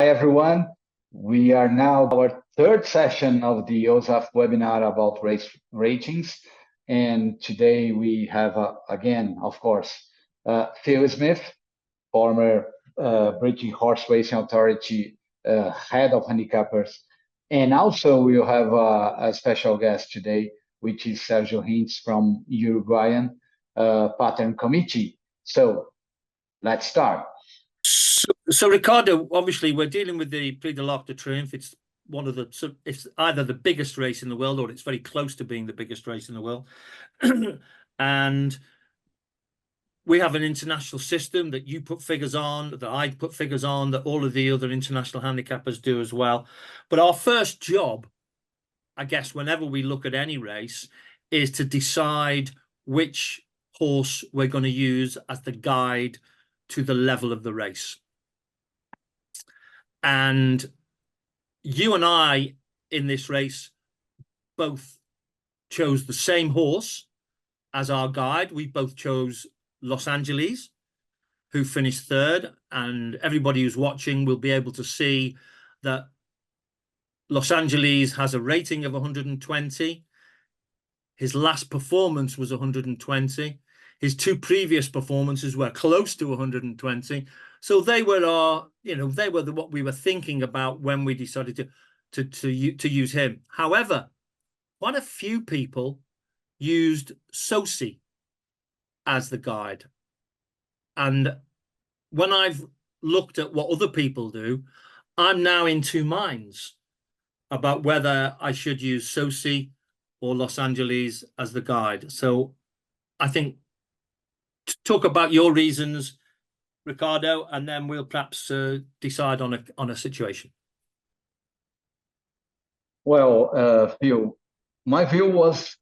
everyone. We are now our third session of the OSAF webinar about race ratings. And today we have, again, of course, Phil Smith, former British Horse Racing Authority head of Handicappers. And also we'll have a special guest today, which is Sergio Hintz from Uruguayan Pattern Committee. So let's start. So Ricardo, obviously we're dealing with the Prix de l'Arc de Triomphe. It's one of the, it's either the biggest race in the world or it's very close to being the biggest race in the world. And we have an international system that you put figures on, that I put figures on, that all of the other international handicappers do as well. But our first job, I guess, whenever we look at any race, is to decide which horse we're going to use as the guide to the level of the race. And you and I in this race both chose the same horse as our guide. We both chose Los Angeles, who finished third, and everybody who's watching will be able to see that Los Angeles has a rating of 120. His last performance was 120. His two previous performances were close to 120. So they were our, they were what we were thinking about when we decided to use him. However, quite a few people used Sosi as the guide. And when I've looked at what other people do, I'm now in two minds about whether I should use Sosi or Los Angeles as the guide. So I think talk about your reasons, Ricardo, and then we'll perhaps decide on a situation. Well, Phil, my view was,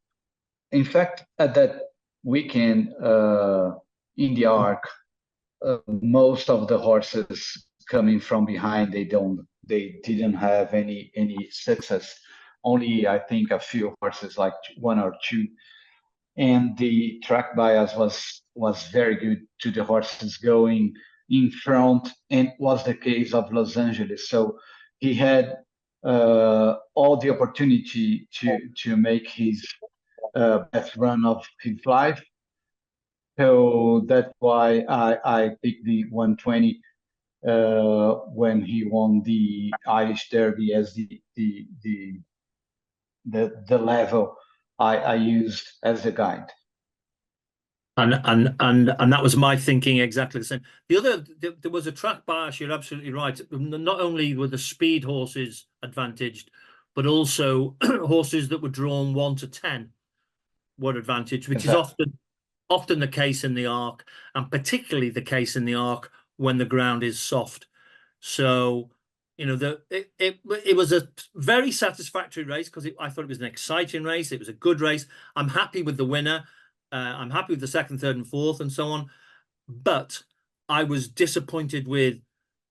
in fact, at that weekend in the Arc, most of the horses coming from behind, they didn't have any success. Only, I think, a few horses, like one or two. And the track bias was very good to the horses going in front, and was the case of Los Angeles. So he had all the opportunity to make his best run of his life. So that's why I picked the 120 when he won the Irish Derby as the level I used as a guide. And that was my thinking exactly the same. There was a track bias, you're absolutely right. Not only were the speed horses advantaged, but also horses that were drawn 1 to 10 were advantaged, which exactly. is often the case in the Arc, and particularly the case in the Arc when the ground is soft. So it was a very satisfactory race because I thought it was an exciting race. It was a good race. I'm happy with the winner. I'm happy with the second, third, and fourth, and so on. But I was disappointed with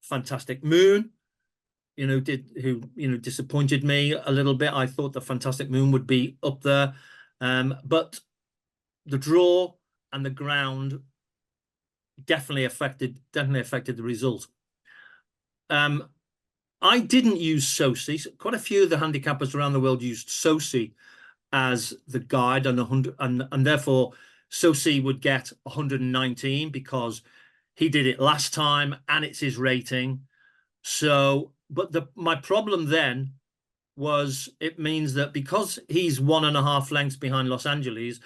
Fantastic Moon. Who disappointed me a little bit. I thought the Fantastic Moon would be up there, but the draw and the ground definitely affected the result. I didn't use Sosi. Quite a few of the handicappers around the world used Sosi as the guide, and therefore Sosi would get 119 because he did it last time and it's his rating. So, but my problem then was it means that because he's 1.5 lengths behind Los Angeles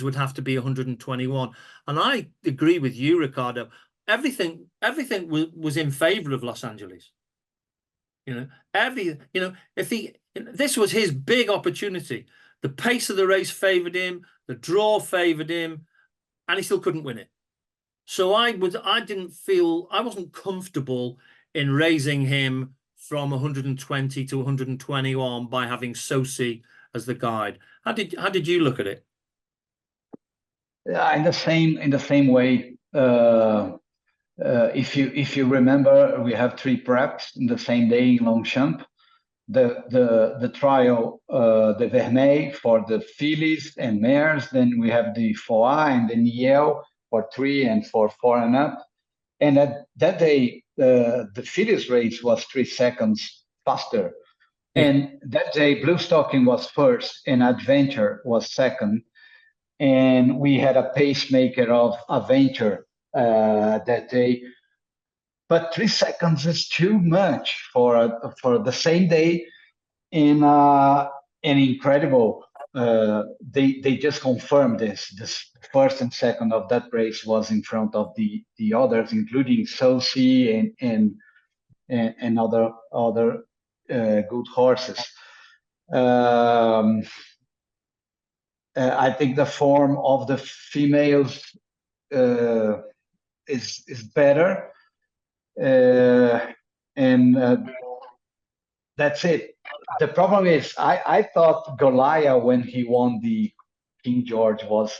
would have to be 121. And I agree with you, Ricardo. Everything was in favor of Los Angeles. This was his big opportunity. The pace of the race favored him, the draw favored him, and he still couldn't win it. So I wasn't comfortable in raising him from 120 to 121 by having Sosi as the guide. How did you look at it? Yeah, in the same way. If you remember, we have 3 preps in the same day in Lonchamp. The trial, the Vermeil for the fillies and mares. Then we have the Foix and the Niel for 3 and for 4 and up. And that day the fillies race was 3 seconds faster. And that day, Blue Stocking was first and Adventure was second. And we had a pacemaker of Adventure that day. But 3 seconds is too much for the same day. And incredible. They just confirmed this. This first and second of that race was in front of the others, including Sosi and other good horses. I think the form of the females is better, and that's it. The problem is, I thought Goliath, when he won the King George, was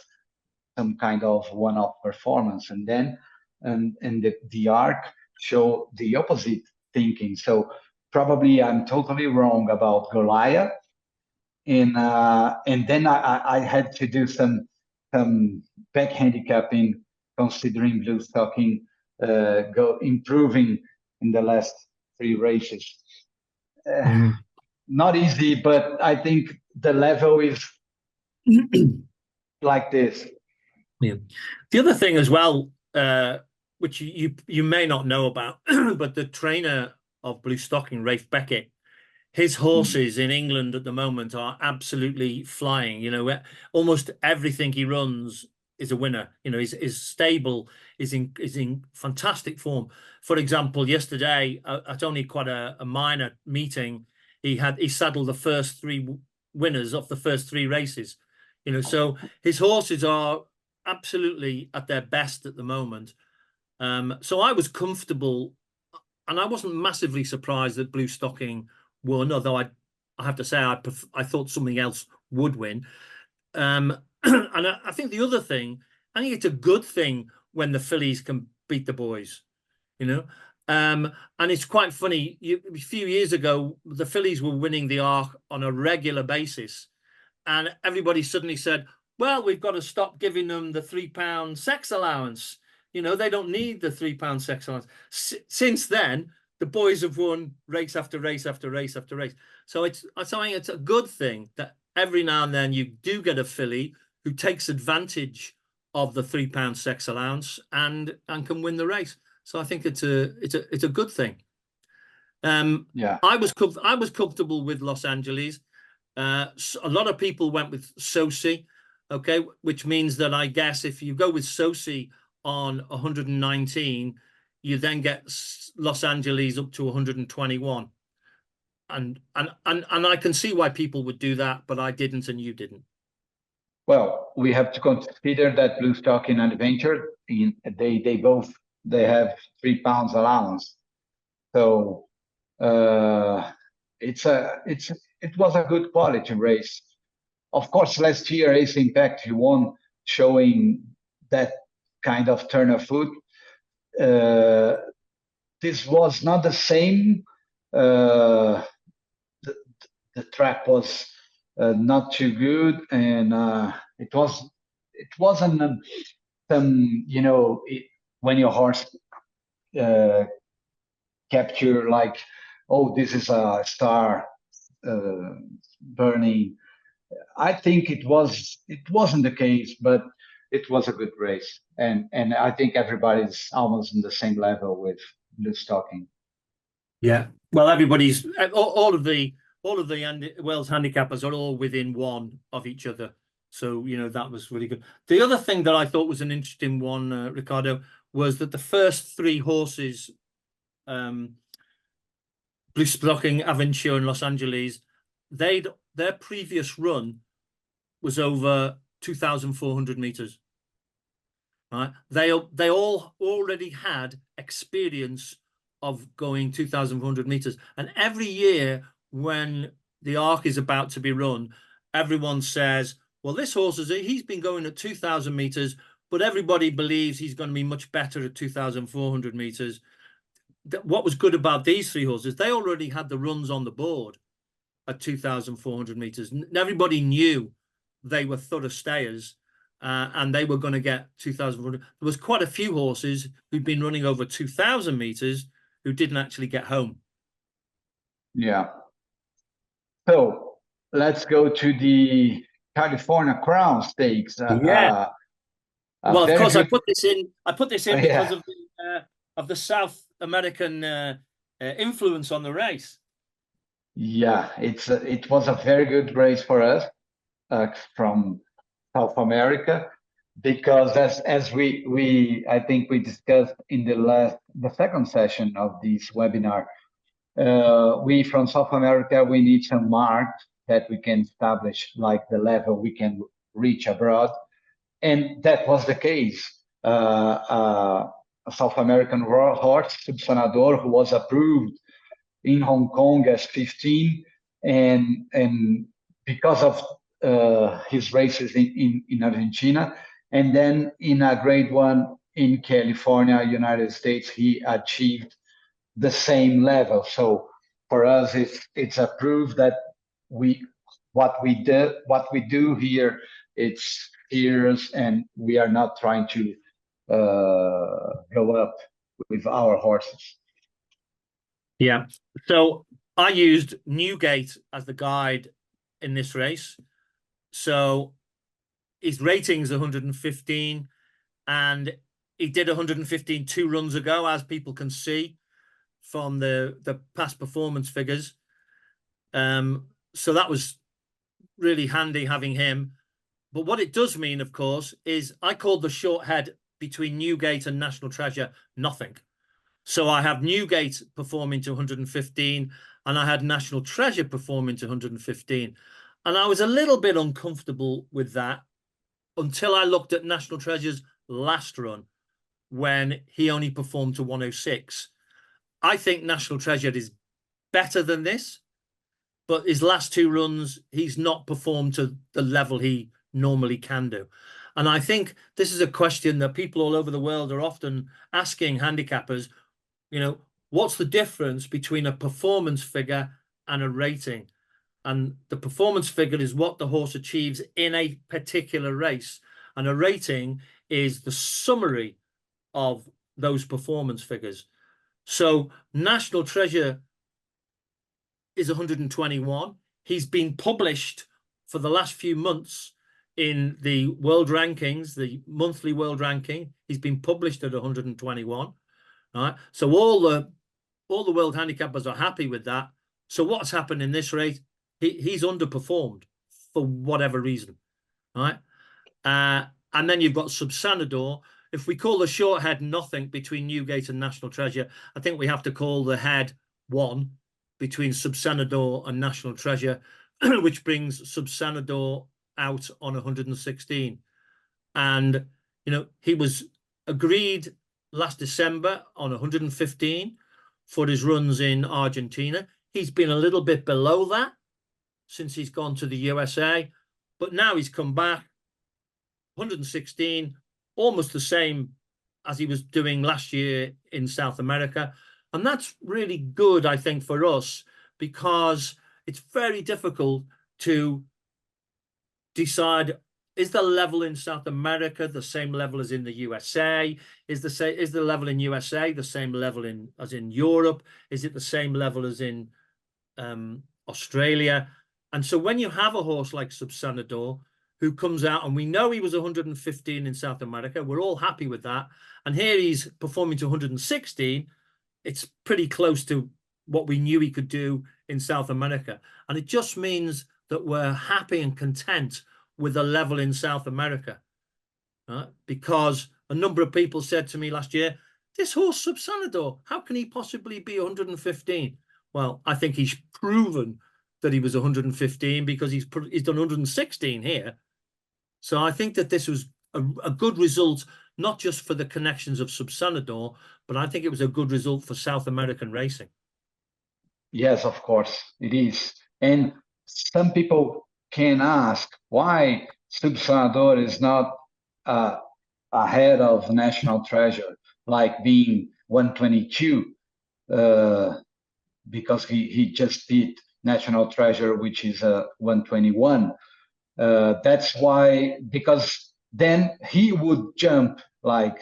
some kind of one-off performance, and then and the Arc show the opposite thinking. So probably I'm totally wrong about Goliath, and then I had to do some back handicapping, considering Blue Stocking improving in the last 3 races. Not easy, but I think the level is like this. Yeah. The other thing as well, which you may not know about, but the trainer of Blue Stocking, Rafe Beckett, his horses in England at the moment are absolutely flying. You know, almost everything he runs is a winner. You know, his stable is in fantastic form. For example, yesterday at only quite a minor meeting, he saddled the first 3 winners of the first 3 races. You know, so his horses are absolutely at their best at the moment. So I was comfortable, and I wasn't massively surprised that Blue Stocking won, although I have to say I thought something else would win. And I think the other thing, I think it's a good thing when the fillies can beat the boys, you know. And it's quite funny. A few years ago, the fillies were winning the Arc on a regular basis, and everybody suddenly said, well, we've got to stop giving them the £3 sex allowance. You know, they don't need the £3 sex allowance. Since then, the boys have won race after race after race after race. So I think it's a good thing that every now and then you do get a filly who takes advantage of the £3 sex allowance and can win the race. So I think it's a good thing. Yeah, I was comfortable with Los Angeles. A lot of people went with Sosi, okay, which means that I guess if you go with Sosi on 119, you then get Los Angeles up to 121, and I can see why people would do that, but I didn't, and you didn't. Well, we have to consider that Blue Stocking and Adventure, they have £3 allowance, so it was a good quality race. Of course, last year Ace Impact he won, showing that kind of turn of foot. This was not the same. The track was not too good, and it wasn't some, you know, when your horse capture like, oh, this is a star burning. I think it wasn't the case, but it was a good race, and I think everybody's almost in the same level with Blue Stocking. Yeah, well, everybody's all of the Wales handicappers are all within 1 of each other, so you know that was really good. The other thing that I thought was an interesting one, Ricardo, was that the first 3 horses, Blue Stocking, Aventure, and Los Angeles, their previous run was over 2,400 meters. Right? They all already had experience of going 2,400 meters, and every year when the Arc is about to be run, everyone says, well, this horse he's been going at 2,000 meters, but everybody believes he's going to be much better at 2,400 meters. What was good about these 3 horses, they already had the runs on the board at 2,400 meters. Everybody knew they were thorough stayers, and they were going to get 2,400. There was quite a few horses who'd been running over 2,000 meters who didn't actually get home. Yeah. So let's go to the California Crown Stakes. Well, of course, good... I put this in because of the South American influence on the race. Yeah, it was a very good race for us from South America, because as we I think we discussed in the second session of this webinar, we from South America, we need some marks that we can establish, like the level we can reach abroad, and that was the case. A South American horse, Subsanador, who was approved in Hong Kong as 15, and because of his races in Argentina, and then in a grade 1 in California, United States, he achieved the same level. So for us, it's a proof that what we do here, it's serious, and we are not trying to go up with our horses. Yeah. So I used Newgate as the guide in this race. So his rating's 115, and he did 115 2 runs ago, as people can see from the past performance figures. So that was really handy having him. But what it does mean, of course, is I called the short head between Newgate and National Treasure nothing. So I have Newgate performing to 115, and I had National Treasure performing to 115. And I was a little bit uncomfortable with that until I looked at National Treasure's last run, when he only performed to 106. I think National Treasure is better than this, but his last 2 runs, he's not performed to the level he normally can do. And I think this is a question that people all over the world are often asking handicappers. You know, what's the difference between a performance figure and a rating? And the performance figure is what the horse achieves in a particular race, and a rating is the summary of those performance figures. So National Treasure is 121. He's been published for the last few months in the world rankings, the monthly world ranking. He's been published at 121. Right, so all the world handicappers are happy with that. So what's happened in this race? He's underperformed for whatever reason, right? And then you've got Subsanador. If we call the short head nothing between Newgate and National Treasure, I think we have to call the head 1 between Subsanador and National Treasure, which brings Subsanador out on 116. And you know, he was agreed last December on 115 for his runs in Argentina. He's been a little bit below that since he's gone to the USA, but now he's come back 116, almost the same as he was doing last year in South America. And that's really good, I think, for us, because it's very difficult to decide, is the level in South America the same level as in the USA? Is the level in USA the same level as in Europe? Is it the same level as in Australia? And so when you have a horse like Subsanador, who comes out, and we know he was 115 in South America, we're all happy with that. And here he's performing to 116. It's pretty close to what we knew he could do in South America. And it just means that we're happy and content with the level in South America, because a number of people said to me last year, this horse Subsanador, how can he possibly be 115? Well, I think he's proven that he was 115 because he's done 116 here. So I think that this was a good result, not just for the connections of Subsanador, but I think it was a good result for South American racing. Yes, of course, it is. And some people can ask why Subsanador is not ahead of National Treasure, like being 122, because he just beat National Treasure, which is 121. That's why, because then he would jump like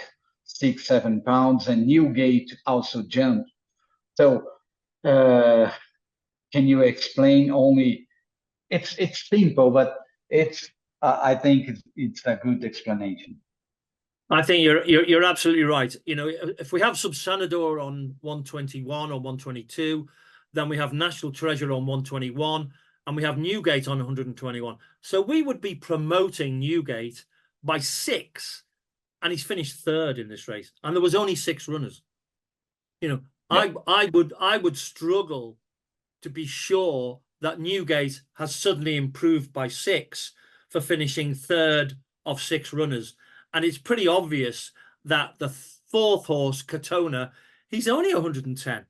6-7 pounds, and Newgate also jumped So can you explain only? It's simple, but it's I think it's a good explanation. I think you're absolutely right. You know, if we have Subsanador on 121 or 122, then we have National Treasure on 121, and we have Newgate on 121. So we would be promoting Newgate by 6, and he's finished 3rd in this race, and there was only 6 runners. You know, yeah. I would struggle to be sure that Newgate has suddenly improved by 6 for finishing 3rd of 6 runners. And it's pretty obvious that the 4th horse, Katona, he's only 110.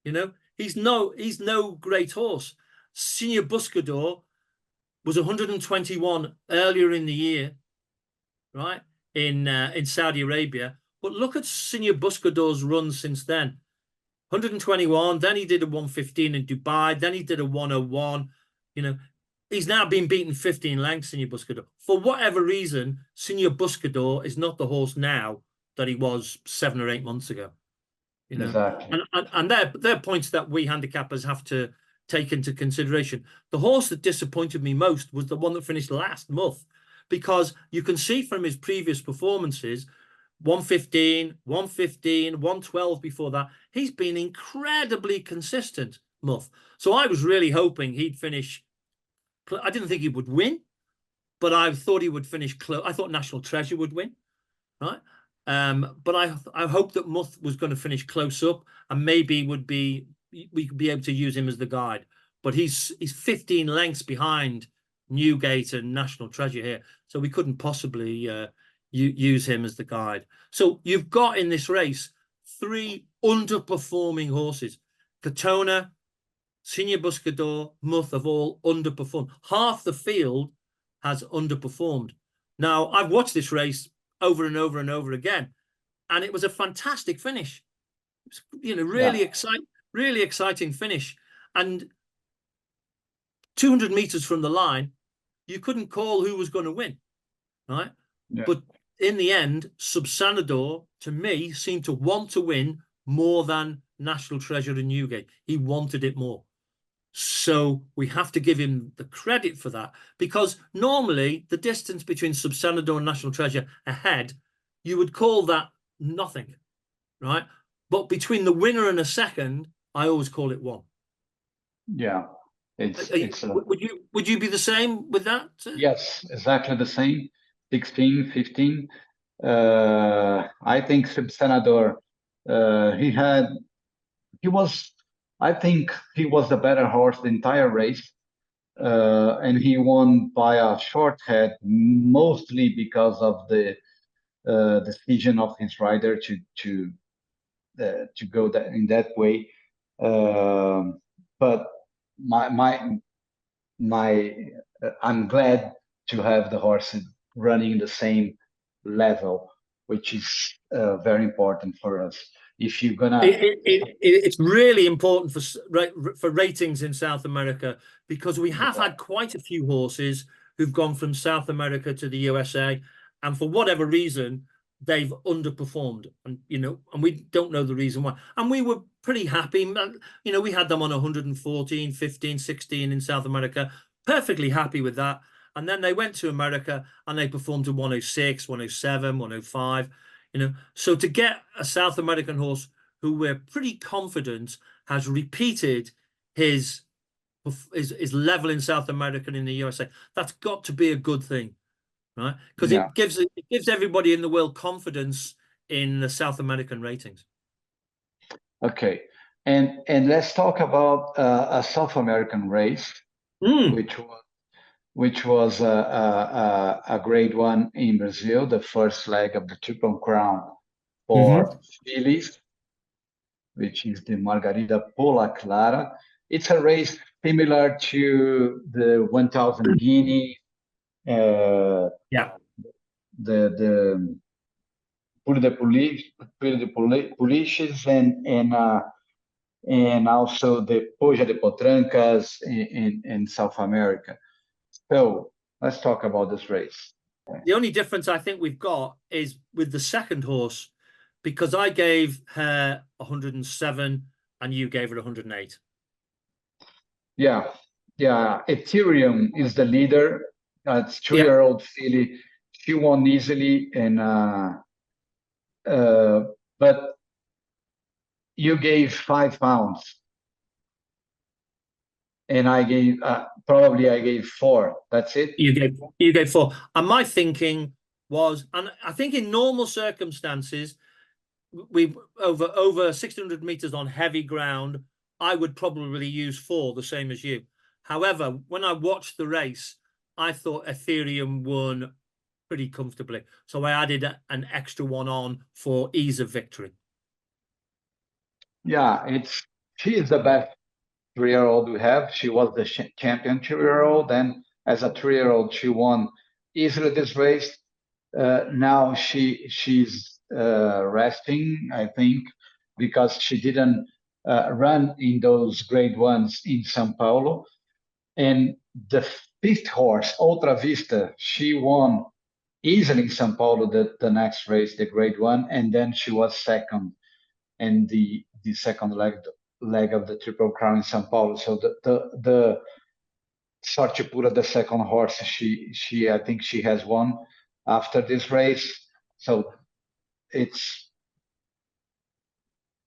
You know, he's no great horse. Senior Buscador was 121 earlier in the year, right, in Saudi Arabia. But look at Senior Buscador's run since then. 121, then he did a 115 in Dubai, then he did a 101. You know, he's now been beaten 15 lengths, Senior Buscador. For whatever reason, Senior Buscador is not the horse now that he was 7 or 8 months ago. You know, exactly. And they're points that we handicappers have to take into consideration. The horse that disappointed me most was the one that finished last month, because you can see from his previous performances, 115, 115, 112 before that, he's been incredibly consistent, Muth. So I was really hoping he'd finish. I didn't think he would win, but I thought he would finish close. I thought National Treasure would win, right? But I hoped that Muth was going to finish close up, and maybe we could be able to use him as the guide. But he's 15 lengths behind Newgate and National Treasure here, so we couldn't possibly use him as the guide. So you've got in this race 3 underperforming horses. Katona, Senior Buscador, Muth have all underperformed. Half the field has underperformed. Now, I've watched this race over and over and over again, and it was a fantastic finish. It was, you know, really exciting finish. And 200 meters from the line, you couldn't call who was going to win, right? Yeah. But in the end, Subsanador, to me, seemed to want to win more than National Treasure and Newgate. He wanted it more. So we have to give him the credit for that, because normally the distance between Subsanador and National Treasure ahead, you would call that nothing, right? But between the winner and a second, I always call it 1. Yeah. Would you be the same with that? Yes, exactly the same. 16, 15. I think Subsanador, I think he was the better horse the entire race, and he won by a short head, mostly because of the decision of his rider to go in that way. But I'm glad to have the horse running the same level, which is very important for us. If you're gonna, it's really important for ratings in South America, because we have had quite a few horses who've gone from South America to the USA, and for whatever reason they've underperformed, and you know, and we don't know the reason why. And we were pretty happy, you know, we had them on 114, 15, 16 in South America, perfectly happy with that. And then they went to America and they performed to 106, 107, 105. You know, so to get a South American horse who we're pretty confident has repeated his level in South America and in the USA, that's got to be a good thing, right? Because it gives everybody in the world confidence in the South American ratings. Okay, and let's talk about a South American race, which was a great one in Brazil, the first leg of the Triple Crown for fillies, which is the Margarida Polak Lara. It's a race similar to the 1000 Guinea, the Pura de Poliches, and also the Poja de Potrancas in South America. So let's talk about this race. The only difference I think we've got is with the second horse, because I gave her 107 and you gave her 108. Yeah, yeah. Ethereum is the leader. It's 2-year-old filly. She won easily, and but you gave £5, and I gave probably I gave 4. That's it. You gave 4. And my thinking was, and I think in normal circumstances, we over 600 meters on heavy ground, I would probably use 4, the same as you. However, when I watched the race, I thought Ethereum won pretty comfortably, so I added an extra 1 on for ease of victory. Yeah, she is the best 3-year-old we have. She was the champion 2-year-old, and as a 3-year-old, she won easily this race. Now she's resting, I think, because she didn't run in those grade 1s in São Paulo. And the 5th horse, Outra Vista, she won easily in São Paulo the next race, the grade 1, and then she was second in the second leg of the Triple Crown in São Paulo. So the Sortipura, the second horse, she I think she has won after this race. So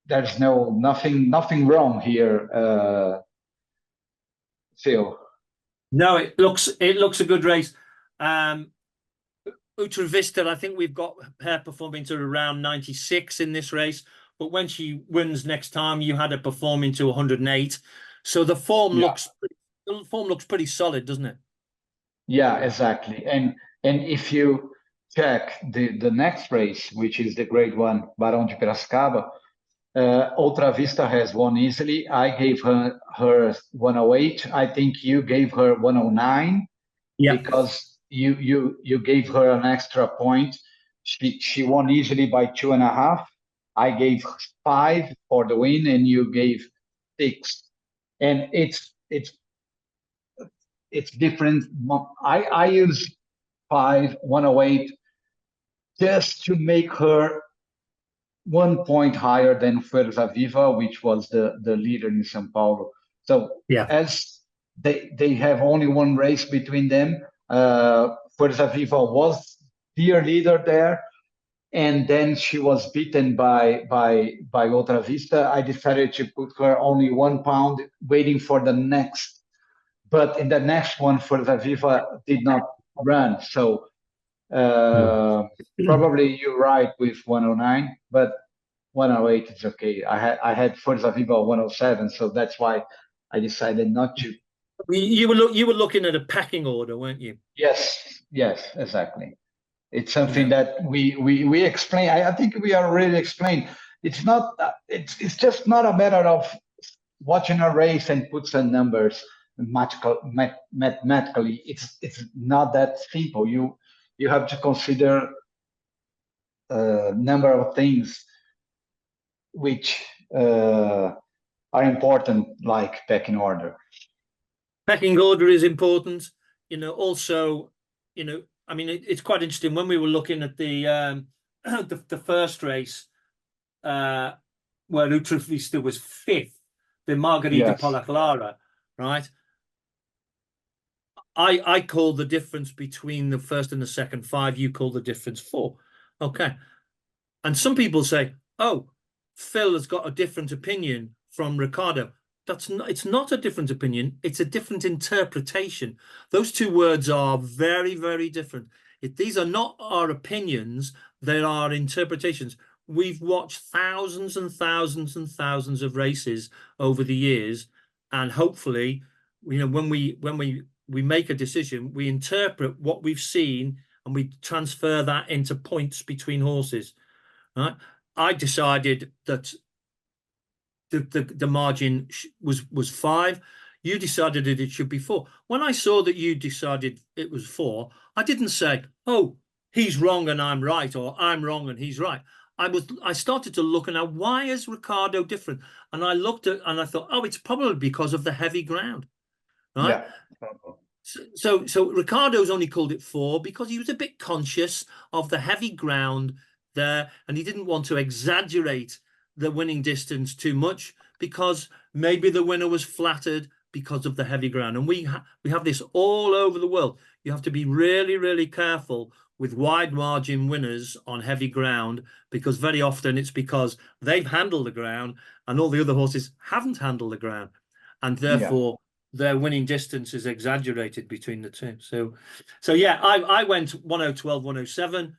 there's nothing wrong here, Phil. No, it looks a good race. Outra Vista, I think we've got her performing to around 96 in this race, but when she wins next time, you had her performing to 108. So the form looks pretty solid, doesn't it? Yeah, exactly. And if you check the next race, which is the grade 1 Barão de Piracicaba, Outra Vista has won easily. I gave her 108. I think you gave her 109 because you gave her an extra point. She won easily by 2.5. I gave 5 for the win, and you gave 6. And it's different. I use 5, 108 just to make her 1 point higher than Forza Viva, which was the leader in São Paulo. So as they have only one race between them, Forza Viva was clear leader there, and then she was beaten by Outra Vista. I decided to put her only 1 pound, waiting for the next. But in the next one, Forza Viva did not run. So probably you're right with 109, but 108 is okay. I had Forza Viva 107, so that's why I decided not to. You were looking at a packing order, weren't you? Yes, exactly. It's something that we explain. I think we already explained. It's not. It's just not a matter of watching a race and put some numbers mathematically. It's not that simple. You have to consider a number of things which are important, like pecking order. Pecking order is important. Also, I mean, it's quite interesting when we were looking at the first race, where Outra Vista was 5th, the Margarida Polak Lara, right? I called the difference between the first and the second 5. You called the difference 4. Okay. And some people say, oh, Phil has got a different opinion from Ricardo. It's not a different opinion. It's a different interpretation. Those two words are very, very different. These are not our opinions. They are interpretations. We've watched thousands and thousands and thousands of races over the years. And hopefully, when we make a decision, we interpret what we've seen and we transfer that into points between horses. Right? I decided that the margin was 5. You decided that it should be 4. When I saw that you decided it was 4, I didn't say, oh, he's wrong and I'm right, or I'm wrong and he's right. I started to look and why is Ricardo different? And I looked at and I thought, oh, it's probably because of the heavy ground. Right? Yeah. So Ricardo's only called it 4 because he was a bit conscious of the heavy ground there, and he didn't want to exaggerate the winning distance too much because maybe the winner was flattered because of the heavy ground. And we have this all over the world. You have to be really, really careful with wide margin winners on heavy ground, because very often it's because they've handled the ground and all the other horses haven't handled the ground. And therefore their winning distance is exaggerated between the two. So yeah, I went 1012, 107.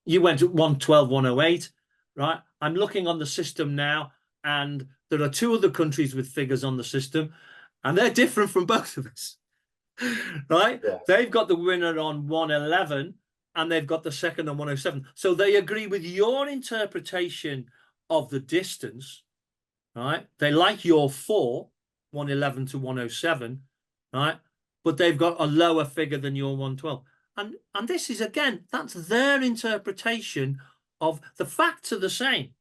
You went 112, 108, right? I'm looking on the system now, and there are two other countries with figures on the system, and they're different from both of us, right? Yeah. They've got the winner on 111, and they've got the second on 107. So they agree with your interpretation of the distance, right? They like your 4, 111 to 107, right? But they've got a lower figure than your 112. And this is, again, that's their interpretation of the facts are the same.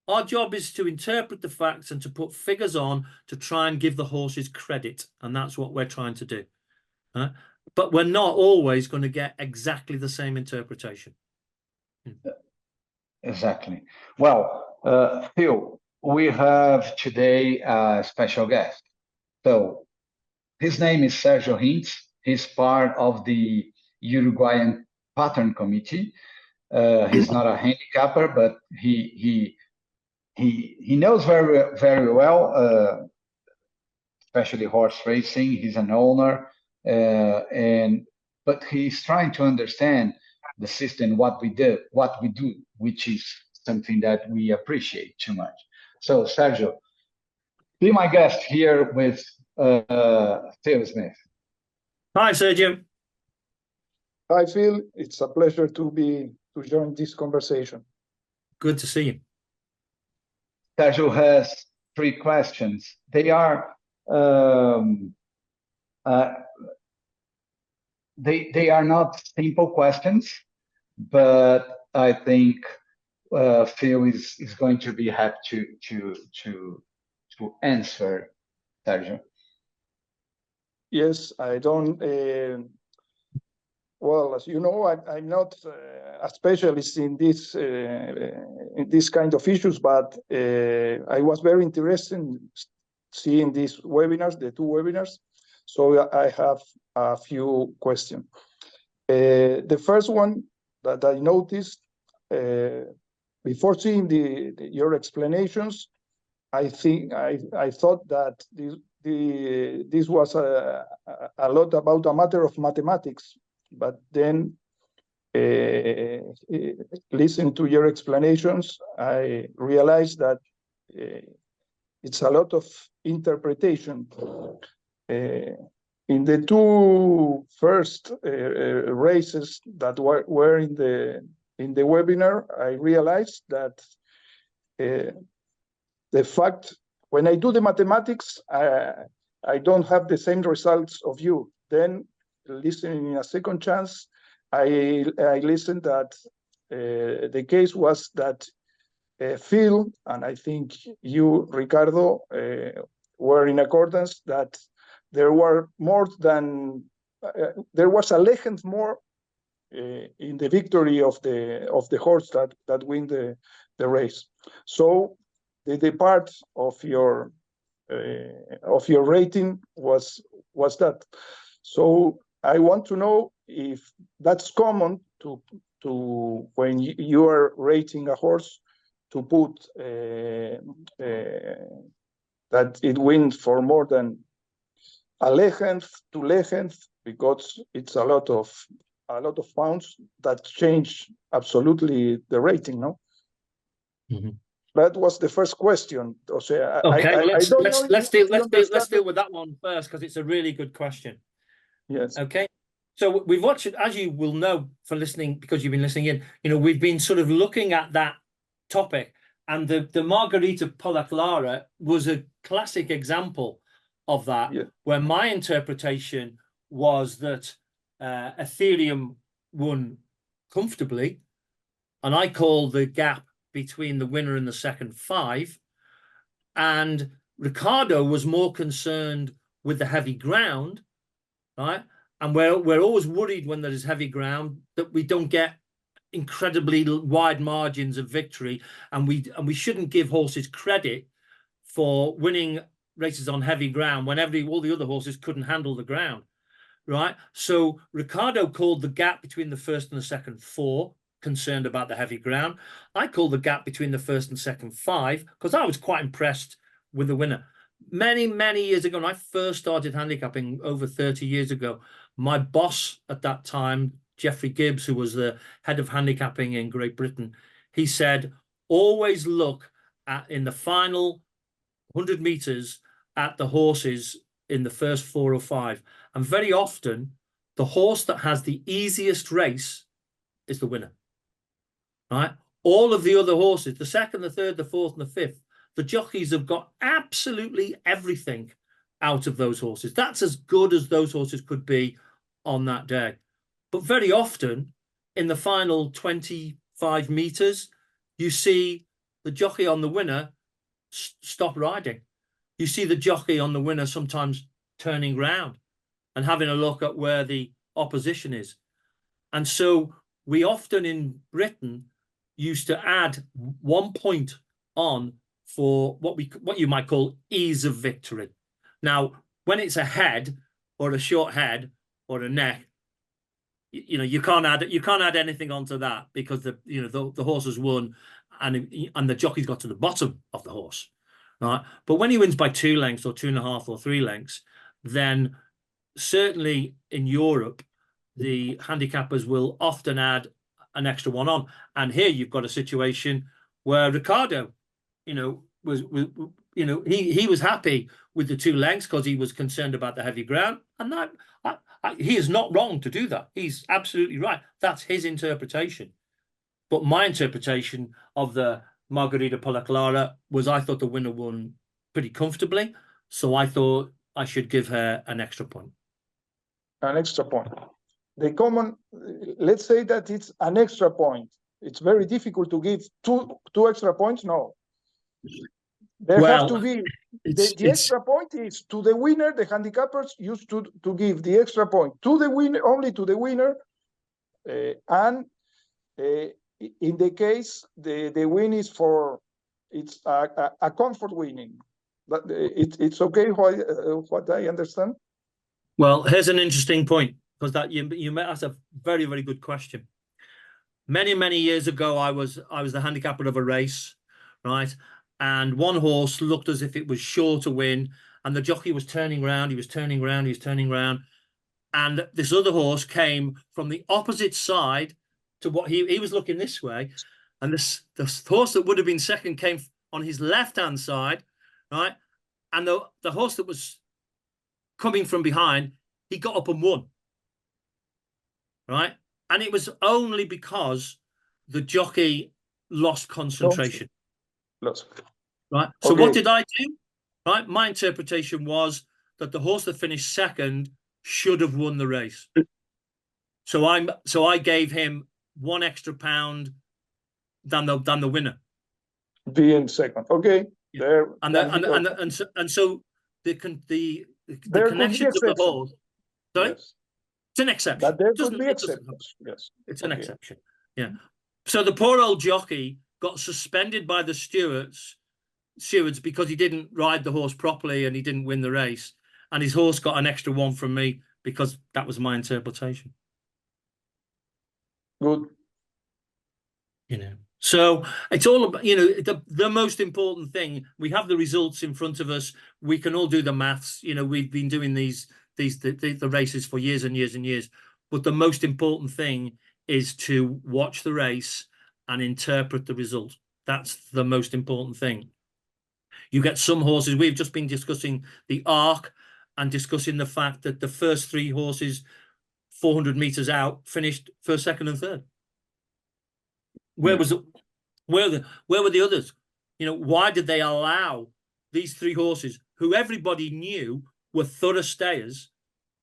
Our job is to interpret the facts and to put figures on to try and give the horses credit. And that's what we're trying to do. Right? But we're not always going to get exactly the same interpretation. Exactly. Well, Phil, we have today a special guest. So his name is Sergio Hintz. He's part of the Uruguayan Pattern Committee. He's not a handicapper, but he knows very well, especially horse racing. He's an owner, but he's trying to understand the system, what we do, which is something that we appreciate too much. So, Sergio, be my guest here with Phil Smith. Hi, Sergio. Hi, Phil. It's a pleasure to join this conversation. Good to see you. Sergio has 3 questions. They are they are not simple questions, but I think Phil is going to be happy to answer, Sergio. Yes, I don't. Well, as you know, I'm not a specialist in this kind of issues, but I was very interested in seeing these webinars, the 2 webinars. So I have a few questions. The first one that I noticed before seeing your explanations, I thought that this was a lot about a matter of mathematics. But then, listening to your explanations, I realized that it's a lot of interpretation. In the 2 first races that were in the webinar, I realized that the fact when I do the mathematics, I don't have the same results of you. Then, listening in a second chance, I listened that the case was that Phil and I think you, Ricardo, were in accordance that there were more than there was a legend more in the victory of the horse that win the race. So the part of your rating was that. So I want to know if that's common to when you are rating a horse to put that it wins for more than a length, 2 lengths, because it's a lot of pounds that change absolutely the rating, no? Mm-hmm. That was the first question. Okay, let's deal with that one first, because it's a really good question. Yes. Okay. So we've watched it, as you will know for listening, because you've been listening in, we've been sort of looking at that topic, and the Margarida Polak Lara was a classic example of that, where my interpretation was that Ethereum won comfortably, and I called the gap between the winner and the second 5, and Ricardo was more concerned with the heavy ground, right? And we're always worried when there is heavy ground that we don't get incredibly wide margins of victory, and we shouldn't give horses credit for winning races on heavy ground when all the other horses couldn't handle the ground, right? So Ricardo called the gap between the first and the second 4, concerned about the heavy ground. I called the gap between the first and second 5 because I was quite impressed with the winner. Many, many years ago, when I first started handicapping over 30 years ago, my boss at that time, Jeffrey Gibbs, who was the head of handicapping in Great Britain, he said, always look at, in the final 100 meters, at the horses in the first 4 or 5. And very often, the horse that has the easiest race is the winner, right? All of the other horses, the second, the third, the fourth, and the fifth, the jockeys have got absolutely everything out of those horses. That's as good as those horses could be on that day. But very often, in the final 25 meters, you see the jockey on the winner stop riding. You see the jockey on the winner sometimes turning round and having a look at where the opposition is. And so we often in Britain used to add 1 point on for what you might call ease of victory. Now, when it's a head or a short head or a neck, you can't add anything onto that because the horse has won and the jockey's got to the bottom of the horse, right? But when he wins by 2 lengths or 2.5 or 3 lengths, then certainly in Europe, the handicappers will often add an extra 1 on. And here you've got a situation where Ricardo, he was happy with the 2 lengths because he was concerned about the heavy ground, and that he is not wrong to do that. He's absolutely right. That's his interpretation. But my interpretation of the Margarida Polak Lara was I thought the winner won pretty comfortably, so I thought I should give her an extra point. An extra point. The common, let's say that it's an extra point. It's very difficult to give two extra points. No. There have to be the extra point is to the winner. The handicappers used to give the extra point to the winner, only to the winner, and in the case the win is it's a comfort winning. But it's okay. What I understand. Well, here's an interesting point because that's a very, very good question. Many, many years ago, I was the handicapper of a race, right? And one horse looked as if it was sure to win, and the jockey was turning round, he was turning round, he was turning round, and this other horse came from the opposite side to what he was looking this way, and the horse that would have been second came on his left-hand side, right? And the horse that was coming from behind, he got up and won, right? And it was only because the jockey lost concentration. Right. So okay. What did I do? Right. My interpretation was that the horse that finished second should have won the race. So I gave him 1 extra pound than the winner. Being second. Okay. Yeah. There and so the connections of the horse. Sorry? Yes. It's an exception. But there could be exceptions. Yes. It's an exception. Yeah. So the poor old jockey got suspended by the stewards because he didn't ride the horse properly and he didn't win the race. And his horse got an extra 1 from me because that was my interpretation. Good. So it's all about, the most important thing. We have the results in front of us. We can all do the maths. We've been doing the races for years and years and years. But the most important thing is to watch the race and interpret the result. That's the most important thing. You get some horses, we've just been discussing the arc and discussing the fact that the first 3 horses 400 meters out finished first, second, and third. Where were the others? Why did they allow these 3 horses who everybody knew were thorough stayers,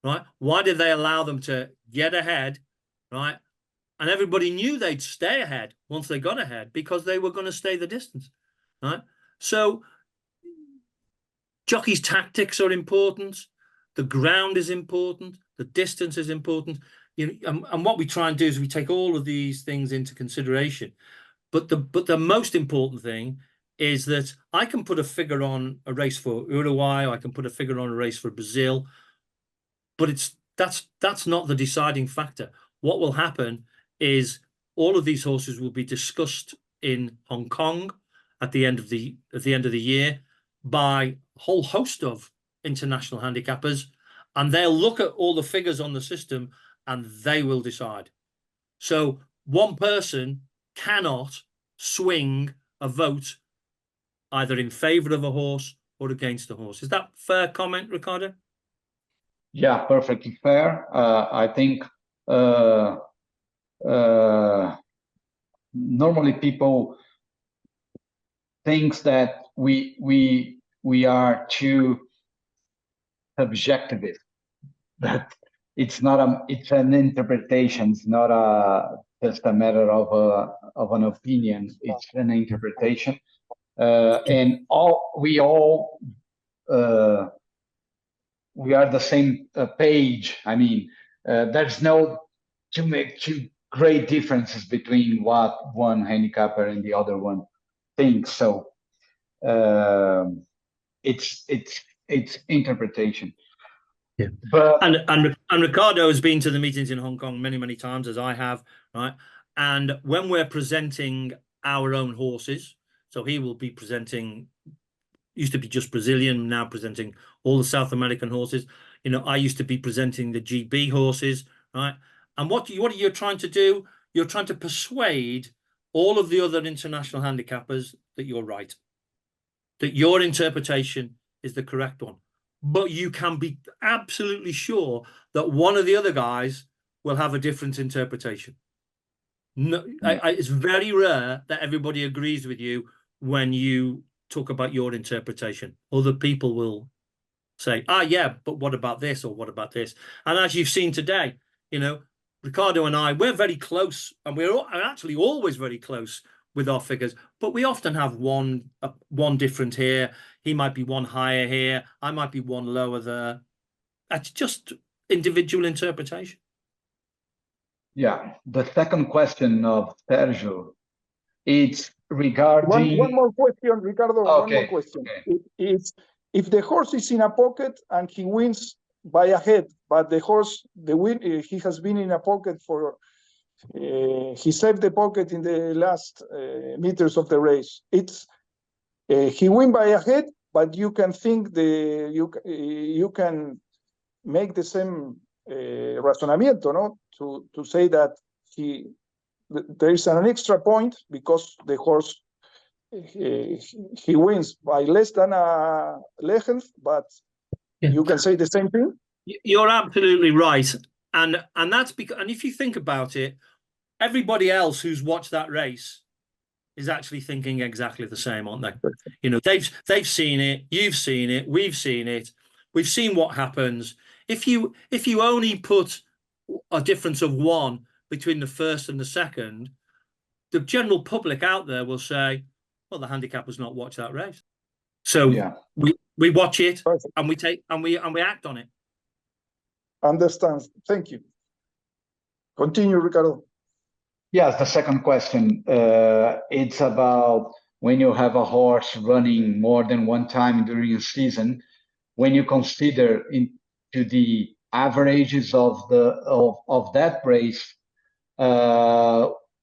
right? Why did they allow them to get ahead, right? And everybody knew they'd stay ahead once they got ahead because they were going to stay the distance, right? So jockeys' tactics are important. The ground is important. The distance is important. and what we try and do is we take all of these things into consideration. But the most important thing is that I can put a figure on a race for Uruguay, I can put a figure on a race for Brazil, but that's not the deciding factor. What will happen is all of these horses will be discussed in Hong Kong at the end of the year by a whole host of international handicappers, and they'll look at all the figures on the system and they will decide. So one person cannot swing a vote either in favor of a horse or against a horse. Is that fair comment, Ricardo? Yeah, perfectly fair. I think normally people think that we are too subjective, but it's not it's an interpretation. It's not just a matter of an opinion. It's an interpretation, and we are the same page. I mean, there's no two great differences between what one handicapper and the other one thinks. So it's interpretation. Yeah, but and Ricardo has been to the meetings in Hong Kong many times, as I have, right? And when we're presenting our own horses, so he will be presenting, used to be just Brazilian, now presenting all the South American horses. I used to be presenting the GB horses, right? And what are you trying to do? You're trying to persuade all of the other international handicappers that you're right, that your interpretation is the correct one. But you can be absolutely sure that one of the other guys will have a different interpretation. No, it's very rare that everybody agrees with you when you talk about your interpretation. Other people will say, yeah, but what about this, or what about this? And as you've seen today, Ricardo and I, we're very close, and we're actually always very close with our figures, but we often have one different here. He might be one higher here. I might be one lower there. That's just individual interpretation. Yeah. The second question of Sergio, it's regarding... One more question, Ricardo. Okay. One more question. Okay. It's if the horse is in a pocket and he wins by a head, but the horse, he has been in a pocket for... he saved the pocket in the last meters of the race. It's he win by a head, but you can think you can make the same razonamiento, no? To say that there is an extra point because the horse he wins by less than a length, but you can say the same thing. You're absolutely right, and that's because, and if you think about it, everybody else who's watched that race is actually thinking exactly the same, aren't they? They've seen it, you've seen it, we've seen it. We've seen what happens. If you only put a difference of 1 between the first and the second, the general public out there will say, well, the handicapper's not watched that race. So yeah, we watch it. Perfect. And we act on it. Understand. Thank you. Continue, Ricardo. Yes, the second question, it's about when you have a horse running more than one time during a season, when you consider into the averages of that race,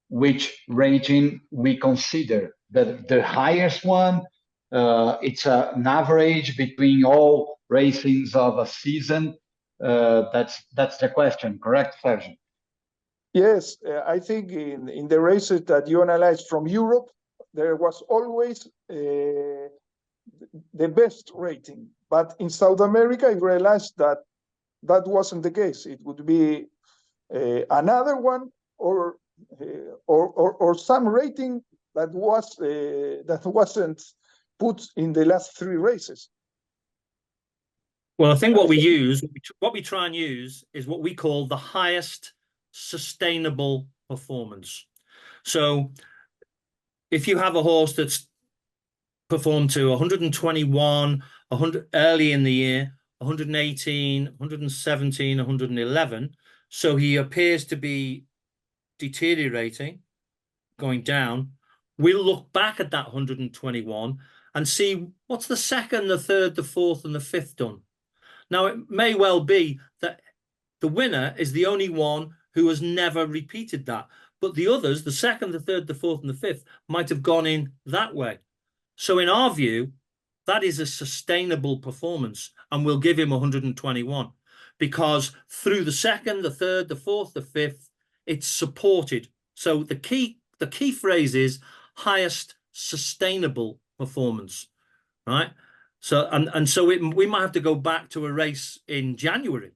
which rating we consider. The highest one, it's an average between all racings of a season. That's the question, correct, Sergio? Yes, I think in the races that you analyzed from Europe, there was always the best rating. But in South America, I realized that wasn't the case. It would be another one or some rating that wasn't put in the last 3 races. Well, I think what we try and use is what we call the highest sustainable performance. So if you have a horse that's performed to 121, 100 early in the year, 118, 117, 111, So he appears to be deteriorating, going down. We'll look back at that 121 and see what's the second, the third, the fourth, and the fifth done. Now, it may well be that the winner is the only one who has never repeated that. But the others, the second, the third, the fourth, and the fifth, might have gone in that way. So in our view, that is a sustainable performance, and we'll give him 121 because through the second, the third, the fourth, the fifth, it's supported. So the key phrase is highest sustainable performance, right? So and so we might have to go back to a race in January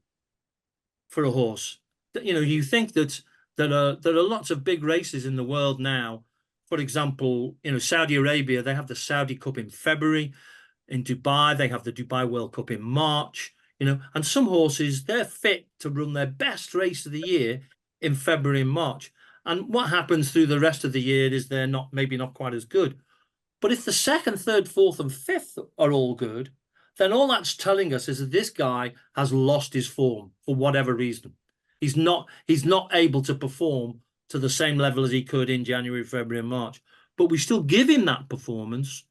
for a horse. You know, you think that there are lots of big races in the world now. For example, you know, Saudi Arabia, they have the Saudi Cup in February. In Dubai, they have the Dubai World Cup in March. You know, and some horses, they're fit to run their best race of the year in February and March. And what happens through the rest of the year is they're maybe not quite as good. But if the second, third, fourth, and fifth are all good, then all that's telling us is that this guy has lost his form for whatever reason. He's not able to perform to the same level as he could in January, February, and March. But we still give him that performance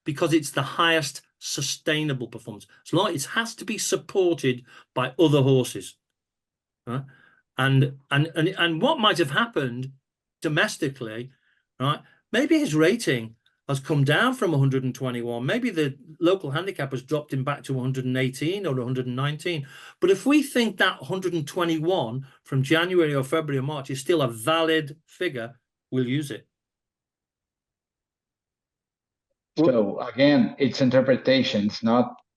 because it's the highest sustainable performance. So it has to be supported by other horses. Right? And what might have happened domestically, right? Maybe his rating has come down from 121. Maybe the local handicap has dropped him back to 118 or 119. But if we think that 121 from January or February or March is still a valid figure, we'll use it. So again, it's interpretation.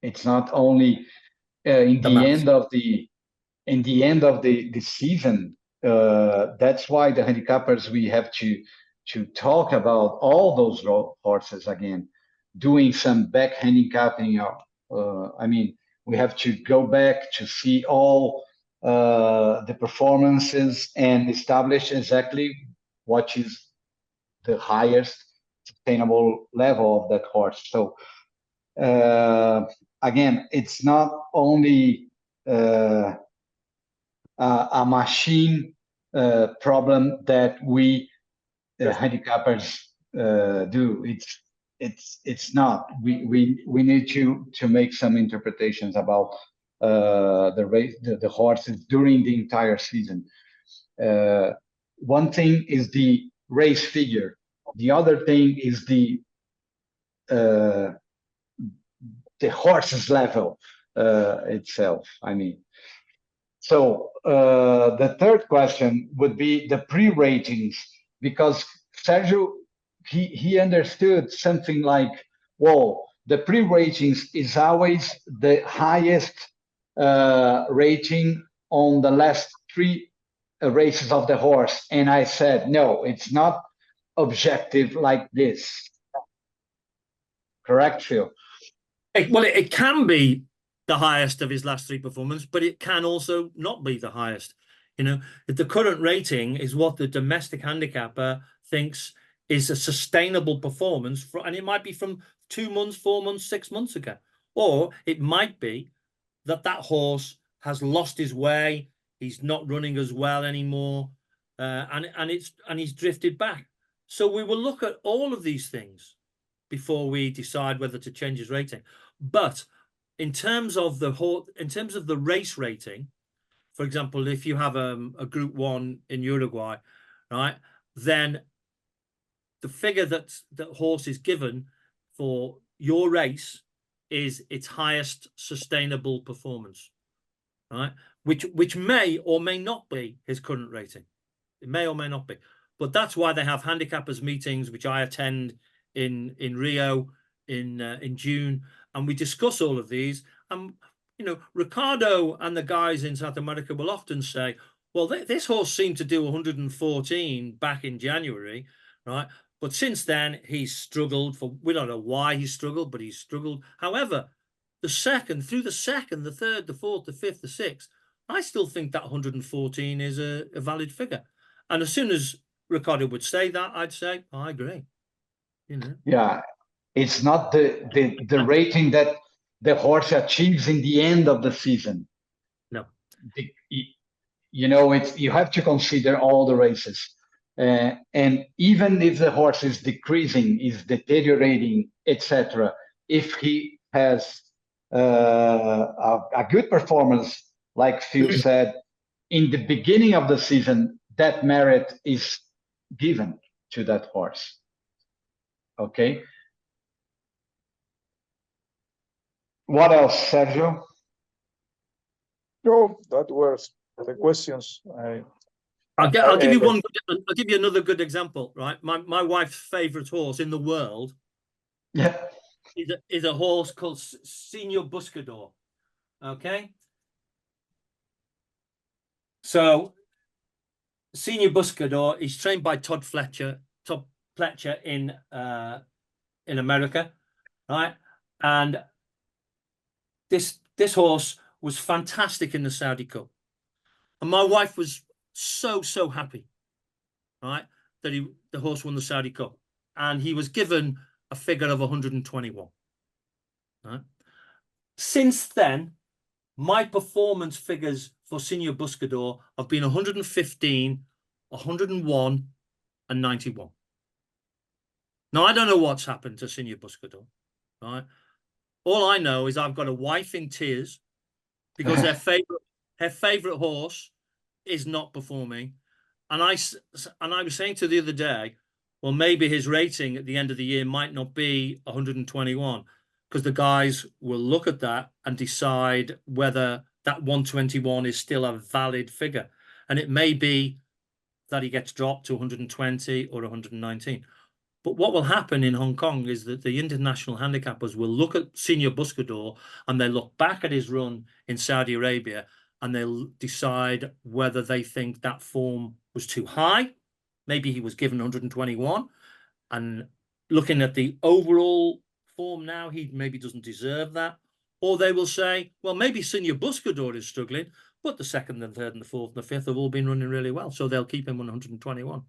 It's not only in the end of the season. That's why the handicappers, we have to talk about all those horses again, doing some back handicapping. I mean, we have to go back to see all the performances and establish exactly what is the highest sustainable level of that horse. So again, it's not only a machine problem that we handicappers do. It's not. We need to make some interpretations about the race, the horses during the entire season. One thing is the race figure. The other thing is the horse's level itself. I mean, so the third question would be the pre-ratings, because Sergio, he understood something like, well, the pre-ratings is always the highest rating on the last 3 races of the horse. And I said, no, it's not objective like this. Correct, Phil? Well, it can be the highest of his last 3 performances, but it can also not be the highest. You know, the current rating is what the domestic handicapper thinks is a sustainable performance, and it might be from 2 months, 4 months, 6 months ago. Or it might be that horse has lost his way, he's not running as well anymore, and he's drifted back. So we will look at all of these things before we decide whether to change his rating. But in terms of the race rating, for example, if you have a Group 1 in Uruguay, right, then the figure that horse is given for your race is its highest sustainable performance, right? Which may or may not be his current rating. It may or may not be. But that's why they have handicappers meetings, which I attend in Rio in June, and we discuss all of these. And you know, Ricardo and the guys in South America will often say, well, this horse seemed to do 114 back in January, right? But since then, he's struggled we don't know why he struggled, but he's struggled. However, the third, the fourth, the fifth, the sixth, I still think that 114 is a valid figure. And as soon as Ricardo would say that, I'd say, I agree. You know? Yeah, it's not the rating that the horse achieves in the end of the season. No. you know, you have to consider all the races. And even if the horse is decreasing, is deteriorating, etc., if he has a good performance, like Phil said, in the beginning of the season, that merit is given to that horse. Okay. What else, Sergio? No, that was the questions. I'll give you one. I'll give you another good example. Right, my wife's favorite horse in the world, Yeah, is a horse called Senior Buscador. Okay, so Senior Buscador is trained by Todd Fletcher in America, right? And this horse was fantastic in the Saudi Cup, and my wife was so happy, right, that the horse won the Saudi Cup, and he was given a figure of 121. Right? Since then, my performance figures for Senior Buscador have been 115, 101, and 91. Now, I don't know what's happened to Senior Buscador, right? All I know is I've got a wife in tears because her favorite horse is not performing. And I was saying to the other day, well, maybe his rating at the end of the year might not be 121, because the guys will look at that and decide whether that 121 is still a valid figure. And it may be that he gets dropped to 120 or 119. But what will happen in Hong Kong is that the international handicappers will look at Senior Buscador and they look back at his run in Saudi Arabia and they'll decide whether they think that form was too high. Maybe he was given 121, and looking at the overall form now, he maybe doesn't deserve that. Or they will say, well, maybe Senior Buscador is struggling, but the second and third and the fourth and the fifth have all been running really well, so they'll keep him 121.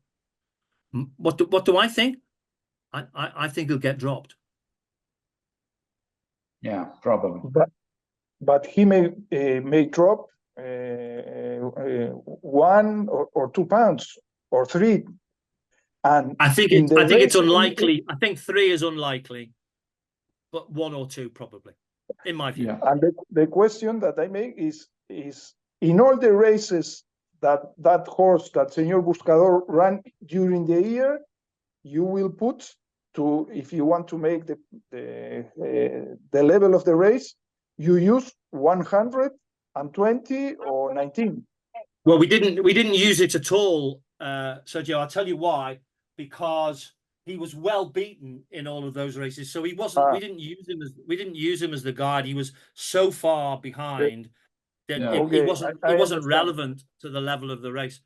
What do I think? I think he'll get dropped. Yeah, probably. But he may drop 1 or 2 pounds or 3. And I think it's unlikely. I think 3 is unlikely, but 1 or 2 probably, in my view. Yeah. And the question that I make is in all the races that horse, that Senior Buscador, ran during the year, you will put to, if you want to make the level of the race, you use 120 or 19. Well, we didn't use it at all, Sergio. I'll tell you why. Because he was well beaten in all of those races, so he wasn't. We didn't use him as the guide. He was so far behind that he wasn't relevant to the level of the race.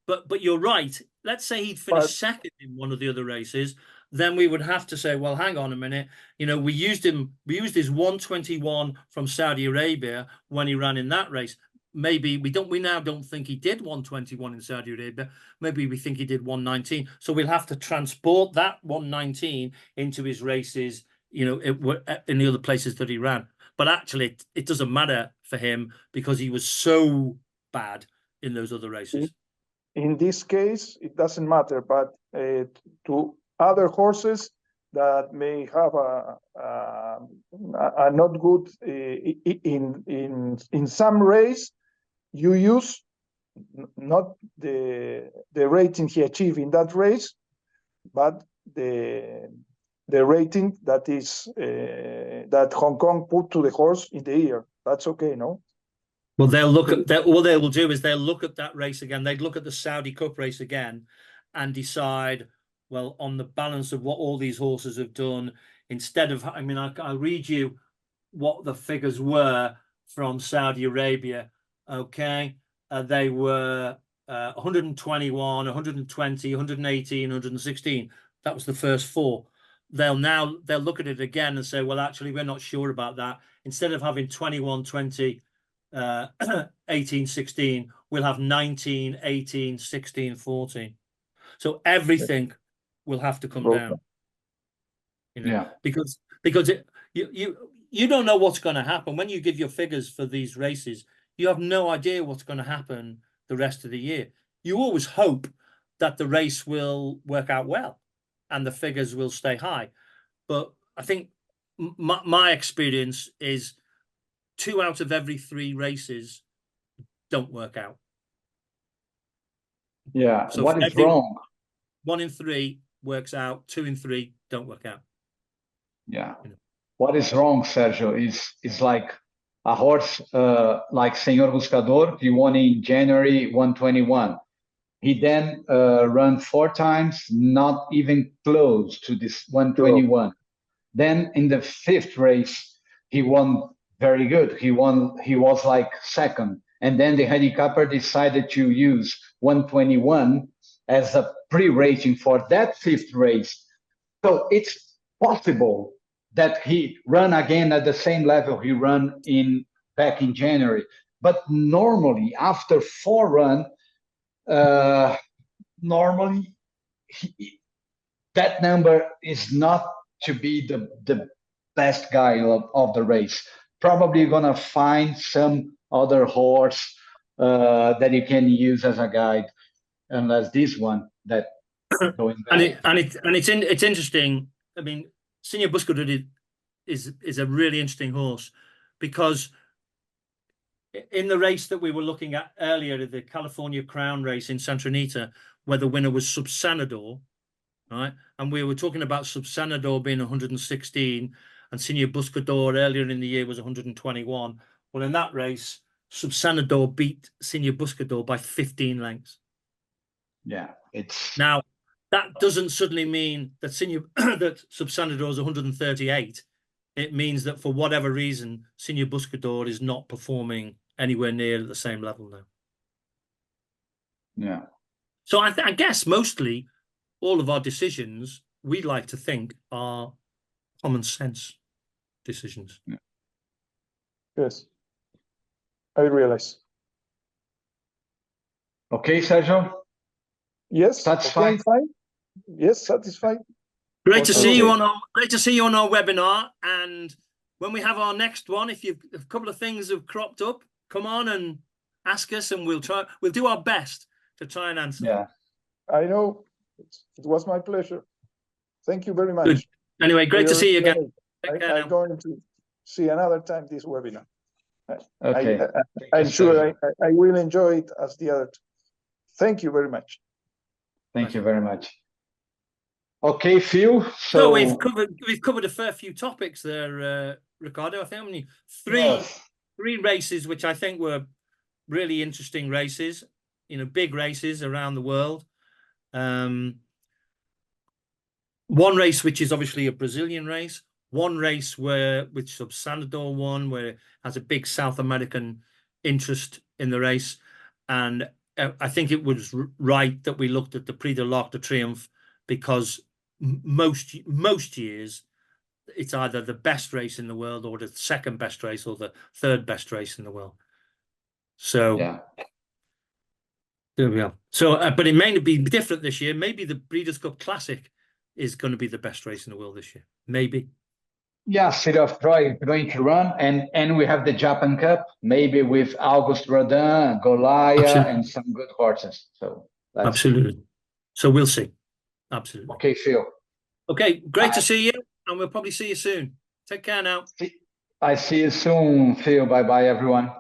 But you're right. Let's say he'd finished second in one of the other races, then we would have to say, well, hang on a minute. You know, we used his 121 from Saudi Arabia when he ran in that race. Maybe we now don't think he did 121 in Saudi Arabia. Maybe we think he did 119. So we'll have to transport that 119 into his races, you know, in the other places that he ran. But actually, it doesn't matter for him because he was so bad in those other races. In this case, it doesn't matter. But to other horses that may have a not good in some race, you use not the rating he achieved in that race, but the rating that is that Hong Kong put to the horse in the year. That's okay, no? Well, they'll look at that. What they will do is they'll look at that race again. They'd look at the Saudi Cup race again and decide, well, on the balance of what all these horses have done, instead of, I mean, I'll read you what the figures were from Saudi Arabia. Okay, they were 121, 120, 118, 116. That was the first 4. They'll look at it again and say, well, actually, we're not sure about that. Instead of having 21, 20, 18, 16, we'll have 19, 18, 16, 14. So everything will have to come down. You know, because you don't know what's going to happen when you give your figures for these races. You have no idea what's going to happen the rest of the year. You always hope that the race will work out well and the figures will stay high. But I think my experience is 2 out of every 3 races don't work out. Yeah. So what is wrong? 1 in 3 works out, 2 in 3 don't work out. Yeah. What is wrong, Sergio, is like a horse like Senor Buscador. He won in January 121. He then ran 4 times, not even close to this 121. Then in the 5th race, he won very good. He was like second. And then the handicapper decided to use 121 as a pre-rating for that 5th race. So it's possible that he run again at the same level he ran back in January. But normally, after 4 runs, normally that number is not to be the best guy of the race. Probably gonna find some other horse that you can use as a guide, unless this one that going back. It's interesting. I mean, Senor Buscador is a really interesting horse, because in the race that we were looking at earlier, the California Crown race in Santa Anita, where the winner was Subsanador, right? And we were talking about Subsanador being 116 and Senor Buscador earlier in the year was 121. Well, in that race, Subsanador beat Senor Buscador by 15 lengths. Yeah, it's now that doesn't suddenly mean that that Subsanador is 138. It means that for whatever reason, Senor Buscador is not performing anywhere near the same level now. Yeah. So I guess mostly all of our decisions, we like to think, are common sense decisions. Yeah. Yes, I realize. Okay, Sergio? Yes, satisfied? Okay, fine. Yes, satisfied. Great to see you on our webinar. And when we have our next one, if a couple of things have cropped up, come on and ask us, and we'll do our best to try and answer. Yeah, I know. It was my pleasure. Thank you very much. Good. Anyway, great to see you again. I'm going to see another time this webinar. okay. I'm sure I will enjoy it as the other. Thank you very much. Thank you very much. Okay, Phil. So we've covered a fair few topics there, Ricardo. I think only three races, which I think were really interesting races. You know, big races around the world. One race which is obviously a Brazilian race. One race which Subsanador won, where it has a big South American interest in the race, and I think it was right that we looked at the Prix de l'Arc de Triomphe, because most years it's either the best race in the world or the second best race or the third best race in the world. So yeah, there we are. So but it may be different this year. Maybe the Breeders' Cup Classic is going to be the best race in the world this year. Maybe. Yeah, City of Troy going to run, and we have the Japan Cup, maybe with August Rodin, Golaya, Absolutely. and some good horses. So absolutely. So we'll see. Absolutely. Okay, Phil. Okay, great to see you, and we'll probably see you soon. Take care now. I see you soon, Phil. Bye-bye, everyone.